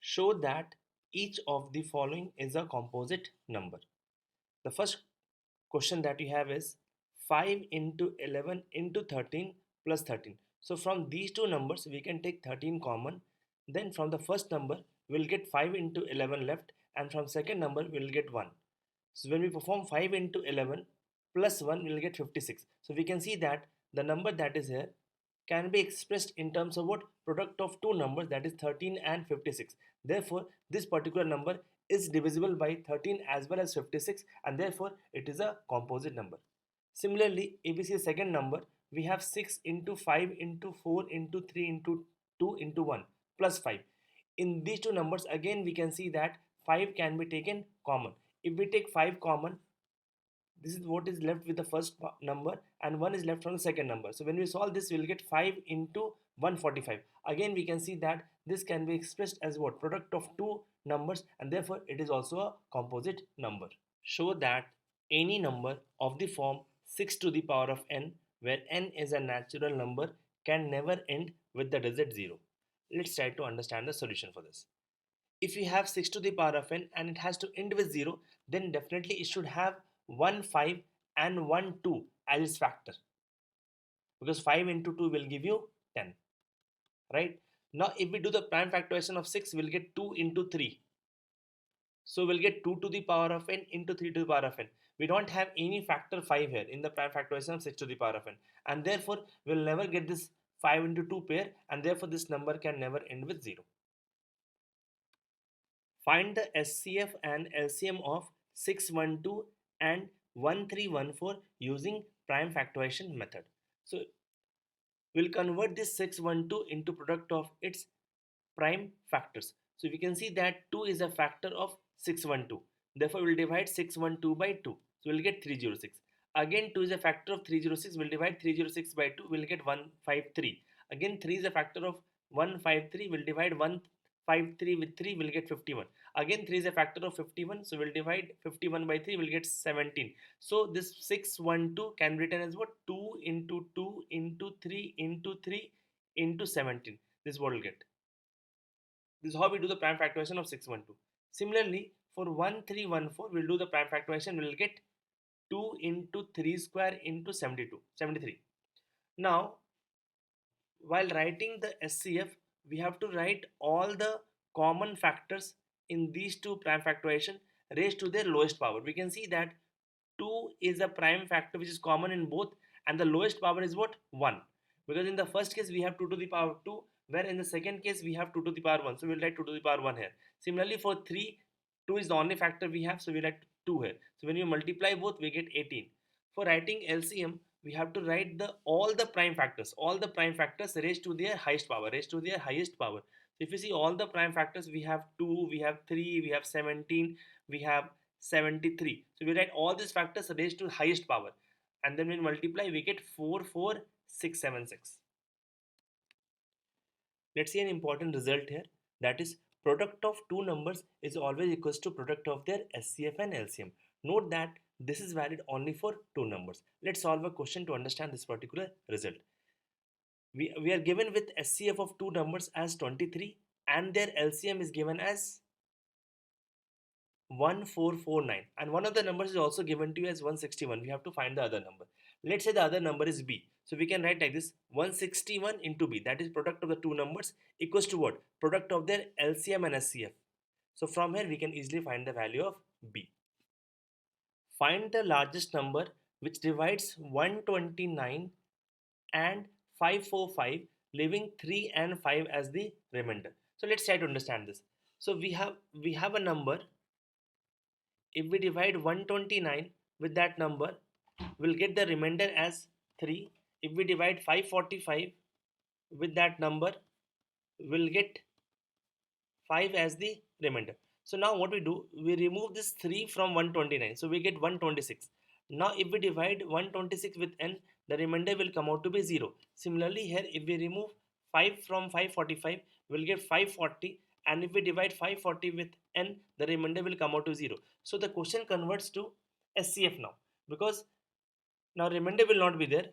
Show that each of the following is a composite number. The first question that you have is 5 into 11 into 13 plus 13. So from these two numbers we can take 13 common. Then from the first number we'll get 5 into 11 left, and from second number we'll get 1. So when we perform 5 into 11 plus 1 we'll get 56. So we can see that the number that is here can be expressed in terms of what product of two numbers, that is 13 and 56. Therefore this particular number is divisible by 13 as well as 56, and therefore it is a composite number. Similarly, if we see a second number, we have 6 into 5 into 4 into 3 into 2 into 1 plus 5. In these two numbers again we can see that 5 can be taken common. If we take 5 common, this is what is left with the first number, and 1 is left from the second number. So when we solve this we'll get 5 into 145. Again we can see that this can be expressed as what product of two numbers, and therefore it is also a composite number. Show that any number of the form 6 to the power of n, where n is a natural number, can never end with the digit 0. Let's try to understand the solution for this. If we have 6 to the power of n and it has to end with 0, then definitely it should have 1 5 and 1 2 as its factor, because 5 into 2 will give you 10, right? Now if we do the prime factorization of 6, we'll get 2 into 3. So we'll get 2 to the power of n into 3 to the power of n. We don't have any factor 5 here in the prime factorization of 6 to the power of n, and therefore we'll never get this 5 into 2 pair, and therefore this number can never end with 0. Find the SCF and LCM of 612 and 1314 using prime factorization method. So we'll convert this 612 into product of its prime factors. So we can see that 2 is a factor of 612. Therefore we'll divide 612 by 2. So we'll get 306. Again 2 is a factor of 306. We'll divide 306 by 2. We'll get 153. Again 3 is a factor of 153. We'll divide 153 with 3. We'll get 51. Again 3 is a factor of 51. So we'll divide 51 by 3. We'll get 17. So this 612 can be written as what? 2 into 2 into 3 into 3 into 17. This is what we'll get. This is how we do the prime factorization of 612. Similarly, for 1314, we'll do the prime factorization. We'll get 2 into 3 square into 73. Now, while writing the SCF, we have to write all the common factors in these two prime factorization raised to their lowest power. We can see that 2 is a prime factor which is common in both, and the lowest power is what? 1. Because in the first case we have 2 to the power 2, where in the second case we have 2 to the power 1. So we'll write 2 to the power 1 here. Similarly for 3, 2 is the only factor we have, so we'll write 2 here. So when you multiply both, we get 18. For writing LCM, we have to write the all the prime factors raised to their highest power. So if you see all the prime factors, we have 2, we have 3, we have 17, we have 73. So we write all these factors raised to highest power, and then when multiply we get 44676. Let's see an important result here, that is product of two numbers is always equals to product of their SCF and LCM. Note that this is valid only for two numbers. Let's solve a question to understand this particular result. We are given with SCF of two numbers as 23 and their LCM is given as 1449, and one of the numbers is also given to you as 161. We have to find the other number. Let's say the other number is b, so we can write like this: 161 into b, that is product of the two numbers, equals to what? Product of their LCM and SCF. So from here we can easily find the value of b. Find the largest number which divides 129 and 545, leaving 3 and 5 as the remainder. So let's try to understand this. So we have a number. If we divide 129 with that number, we'll get the remainder as 3. If we divide 545 with that number, we'll get 5 as the remainder. So now what we do, we remove this 3 from 129, so we get 126. Now if we divide 126 with n, the remainder will come out to be 0. Similarly here, if we remove 5 from 545, we'll get 540, and if we divide 540 with n, the remainder will come out to 0. So the question converts to SCF now, because now remainder will not be there.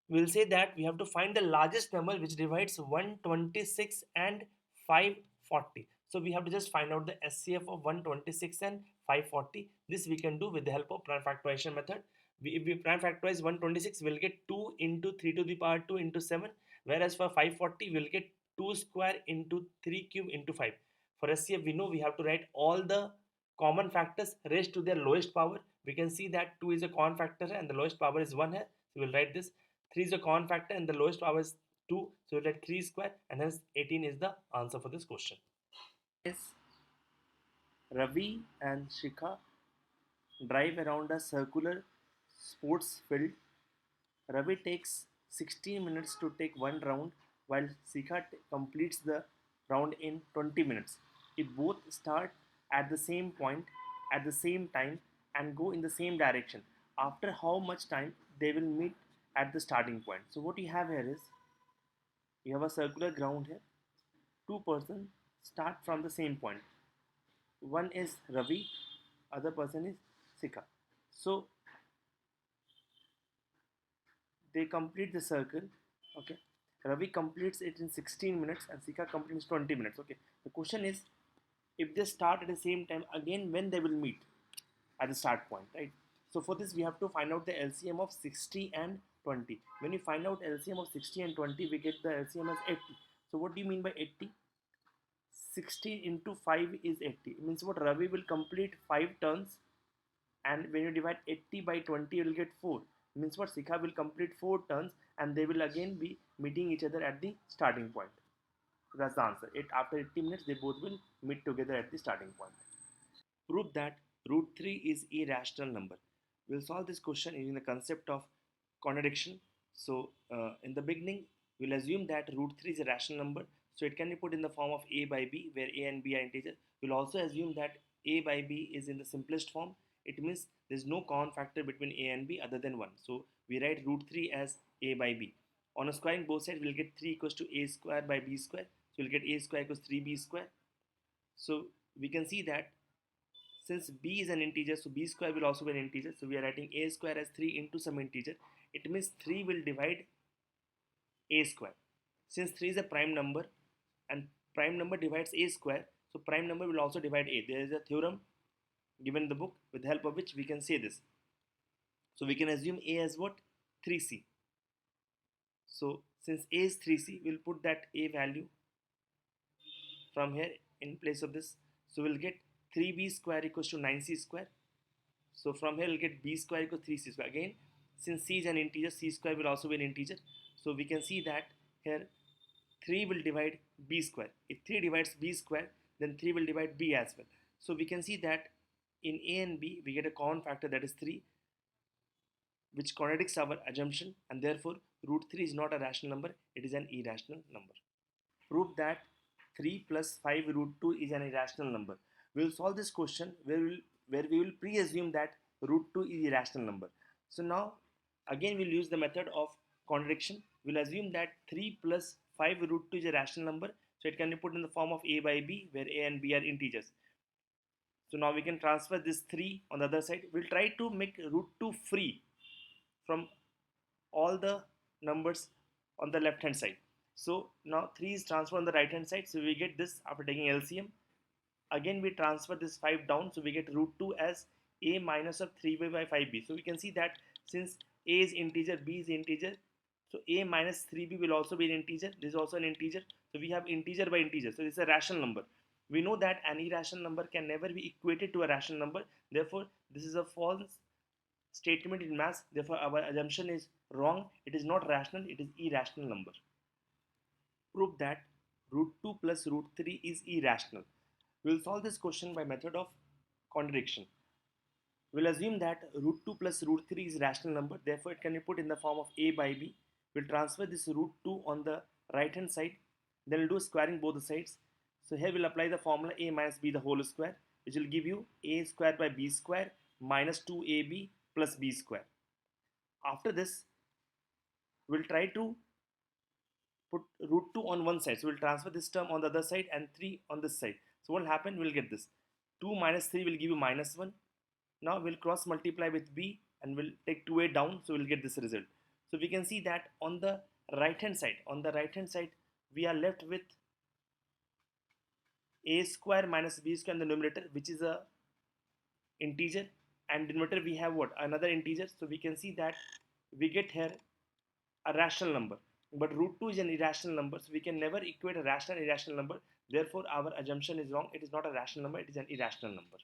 We'll say that we have to find the largest number which divides 126 and 540. So we have to just find out the SCF of 126 and 540. This we can do with the help of prime factorization method. If we prime factorize 126, we'll get 2 into 3 to the power 2 into 7. Whereas for 540, we'll get 2 square into 3 cube into 5. For SCF, we know we have to write all the common factors raised to their lowest power. We can see that 2 is a common factor and the lowest power is 1 here. So we'll write this. 3 is a common factor and the lowest power is 2. So we'll write 3 square, and hence 18 is the answer for this question. Is Ravi and Shikha drive around a circular sports field. Ravi takes 16 minutes to take one round, while Shikha completes the round in 20 minutes. If both start at the same point at the same time and go in the same direction, after how much time they will meet at the starting point? So what you have here is, you have a circular ground here. Two persons start from the same point. One is Ravi, other person is Shikha. So they complete the circle. Okay, Ravi completes it in 16 minutes and Shikha completes 20 minutes. Okay, the question is, if they start at the same time, again when they will meet at the start point, right? So for this we have to find out the LCM of 60 and 20. When we find out LCM of 60 and 20, we get the LCM as 80. So what do you mean by 80? 60 into 5 is 80. It means what? Ravi will complete 5 turns, and when you divide 80 by 20, you will get 4. It means what? Shikha will complete 4 turns and they will again be meeting each other at the starting point. So that's the answer. After 80 minutes, they both will meet together at the starting point. Prove that root 3 is a rational number. We'll solve this question using the concept of contradiction. So in the beginning, we'll assume that root 3 is a rational number. So it can be put in the form of a by b, where a and b are integers. We'll also assume that a by b is in the simplest form. It means there's no common factor between a and b other than 1. So we write root 3 as a by b. On a squaring both sides, we'll get 3 equals to a square by b square. So we'll get a square equals 3b square. So we can see that since b is an integer, so b square will also be an integer. So we are writing a square as 3 into some integer. It means 3 will divide a square. Since 3 is a prime number and prime number divides a square, so prime number will also divide a. There is a theorem given in the book with the help of which we can say this. So we can assume a as what? 3c. So since a is 3c, we'll put that a value from here in place of this. So we'll get 3b square equals to 9c square. So from here we'll get b square equals 3c square. Again, since c is an integer, c square will also be an integer. So we can see that here 3 will divide b square. If 3 divides b square, then 3 will divide b as well. So we can see that in a and b we get a common factor, that is 3, which contradicts our assumption, and therefore root 3 is not a rational number, it is an irrational number. Prove that 3 plus 5 root 2 is an irrational number. We will solve this question where we will pre-assume that root 2 is a rational number. So now again we'll use the method of contradiction. We'll assume that 3 plus 5 root 2 is a rational number. So it can be put in the form of a by b, where a and b are integers. So now we can transfer this 3 on the other side. We'll try to make root 2 free from all the numbers on the left hand side. So now 3 is transferred on the right hand side. So we get this after taking LCM. Again we transfer this 5 down. So we get root 2 as a minus of 3b by 5b. So we can see that since a is integer, b is integer, so a minus 3b will also be an integer. This is also an integer. So we have integer by integer. So this is a rational number. We know that an irrational number can never be equated to a rational number. Therefore, this is a false statement in maths. Therefore, our assumption is wrong. It is not rational. It is irrational number. Prove that root 2 plus root 3 is irrational. We will solve this question by method of contradiction. We'll assume that root 2 plus root 3 is rational number. Therefore, it can be put in the form of a by b. We'll transfer this root 2 on the right hand side. Then we'll do squaring both the sides. So here we'll apply the formula a minus b the whole square, which will give you a square by b square minus 2ab plus b square. After this, we'll try to put root 2 on one side. So we'll transfer this term on the other side and 3 on this side. So what will happen? We'll get this. 2 minus 3 will give you minus 1. Now we'll cross multiply with b and we'll take 2a down. So we'll get this result. So we can see that on the right hand side, we are left with 2 minus 3 will give you minus 1. 2 minus 3 will give you minus 1. Now we'll cross multiply with b and we'll take 2a down. So we'll get this result. So we can see that on the right hand side, on the right hand side, we are left with 2 minus 3 will give you minus 1. 2 minus 3 will give you minus 1. Now we'll cross multiply with b and we'll take 2a down. So we'll get this result. So we can see that on the right hand side, we are left with a square minus b square in the numerator, which is a integer, and denominator we have what, another integer. So we can see that we get here a rational number, but root 2 is an irrational number, so we can never equate a rational irrational number. Therefore our assumption is wrong. It is not a rational number, it is an irrational number.